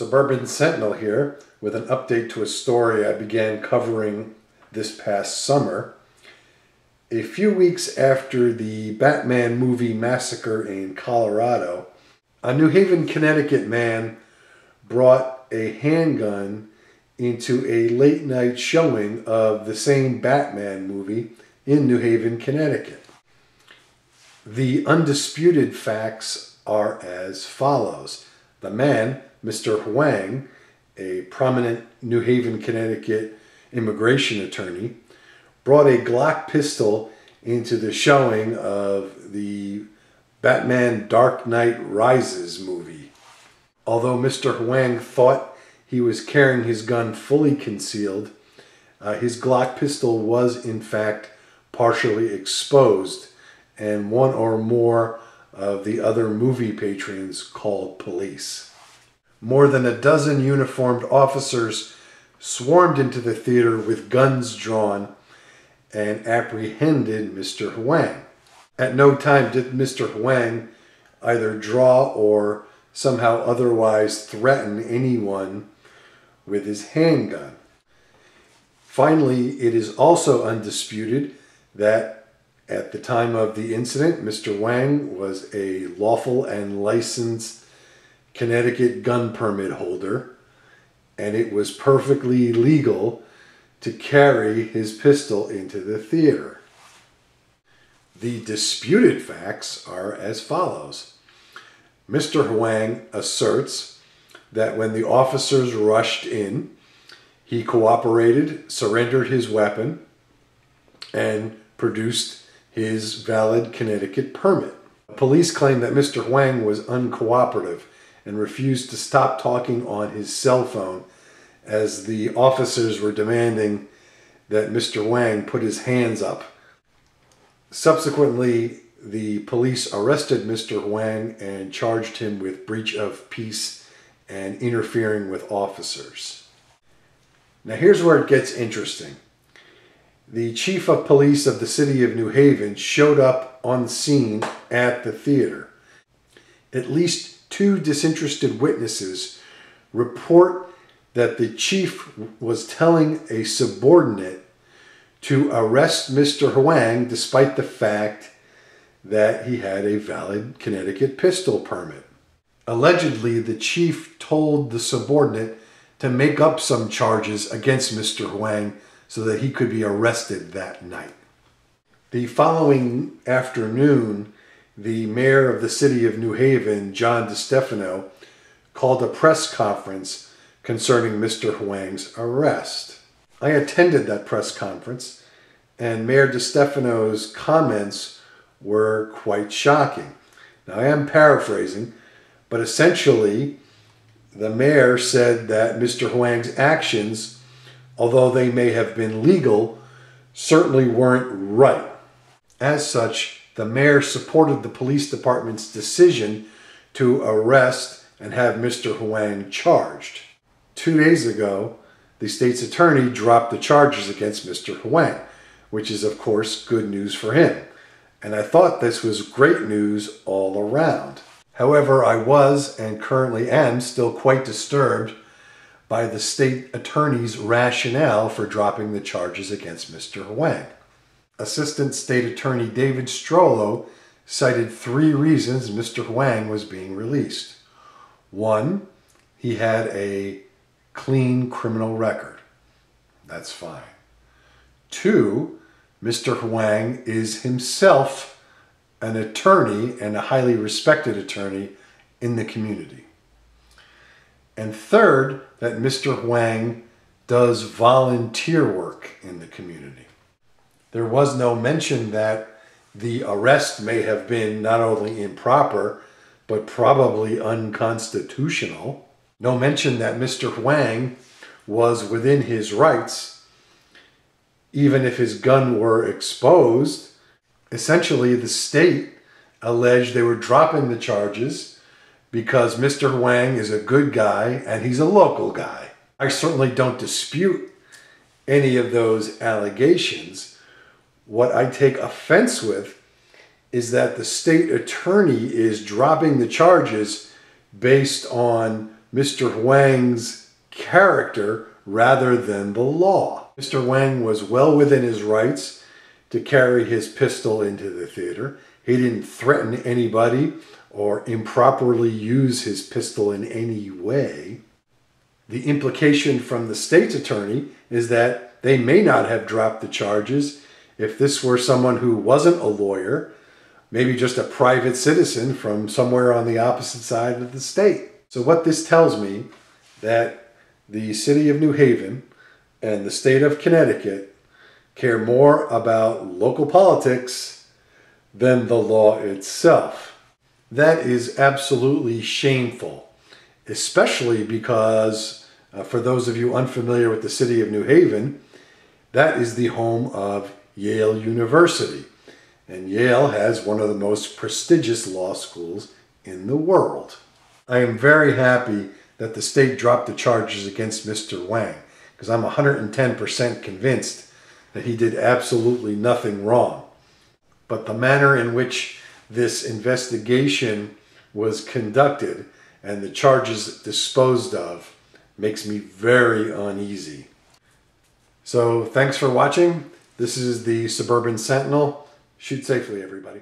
Suburban Sentinel here with an update to a story I began covering this past summer. A few weeks after the Batman movie massacre in Colorado, a New Haven, Connecticut man brought a handgun into a late night showing of the same Batman movie in New Haven, Connecticut. The undisputed facts are as follows. The man, Mr. Huang, a prominent New Haven, Connecticut immigration attorney, brought a Glock pistol into the showing of the Batman Dark Knight Rises movie. Although Mr. Huang thought he was carrying his gun fully concealed, his Glock pistol was in fact partially exposed, and one or more of the other movie patrons called police. More than a dozen uniformed officers swarmed into the theater with guns drawn and apprehended Mr. Huang. At no time did Mr. Huang either draw or somehow otherwise threaten anyone with his handgun. Finally, it is also undisputed that at the time of the incident, Mr. Huang was a lawful and licensed Connecticut gun permit holder, and it was perfectly legal to carry his pistol into the theater. The disputed facts are as follows. Mr. Huang asserts that when the officers rushed in, he cooperated, surrendered his weapon, and produced his valid Connecticut permit. Police claim that Mr. Huang was uncooperative and refused to stop talking on his cell phone as the officers were demanding that Mr. Huang put his hands up. Subsequently, the police arrested Mr. Huang and charged him with breach of peace and interfering with officers. Now here's where it gets interesting. The chief of police of the city of New Haven showed up on scene at the theater. At least 2 disinterested witnesses report that the chief was telling a subordinate to arrest Mr. Huang despite the fact that he had a valid Connecticut pistol permit. Allegedly, the chief told the subordinate to make up some charges against Mr. Huang so that he could be arrested that night. The following afternoon, the mayor of the city of New Haven, John DeStefano, called a press conference concerning Mr. Huang's arrest. I attended that press conference, and Mayor DeStefano's comments were quite shocking. Now, I am paraphrasing, but essentially, the mayor said that Mr. Huang's actions, although they may have been legal, certainly weren't right. As such, the mayor supported the police department's decision to arrest and have Mr. Huang charged. 2 days ago, the state's attorney dropped the charges against Mr. Huang, which is of course good news for him. And I thought this was great news all around. However, I was and currently am still quite disturbed by the state attorney's rationale for dropping the charges against Mr. Huang. Assistant State Attorney David Strollo cited 3 reasons Mr. Huang was being released. 1, he had a clean criminal record. That's fine. 2, Mr. Huang is himself an attorney and a highly respected attorney in the community. And 3rd, that Mr. Huang does volunteer work in the community. There was no mention that the arrest may have been not only improper, but probably unconstitutional. No mention that Mr. Huang was within his rights, even if his gun were exposed. Essentially, the state alleged they were dropping the charges because Mr. Huang is a good guy and he's a local guy. I certainly don't dispute any of those allegations. What I take offense with is that the state attorney is dropping the charges based on Mr. Wang's character rather than the law. Mr. Wang was well within his rights to carry his pistol into the theater. He didn't threaten anybody or improperly use his pistol in any way. The implication from the state's attorney is that they may not have dropped the charges if this were someone who wasn't a lawyer, maybe just a private citizen from somewhere on the opposite side of the state. So what this tells me, that the city of New Haven and the state of Connecticut care more about local politics than the law itself. That is absolutely shameful, especially because, for those of you unfamiliar with the city of New Haven, that is the home of Yale University. And Yale has one of the most prestigious law schools in the world. I am very happy that the state dropped the charges against Mr. Wang, because I'm 110% convinced that he did absolutely nothing wrong. But the manner in which this investigation was conducted and the charges disposed of makes me very uneasy. So thanks for watching. This is the Suburban Sentinel. Shoot safely, everybody.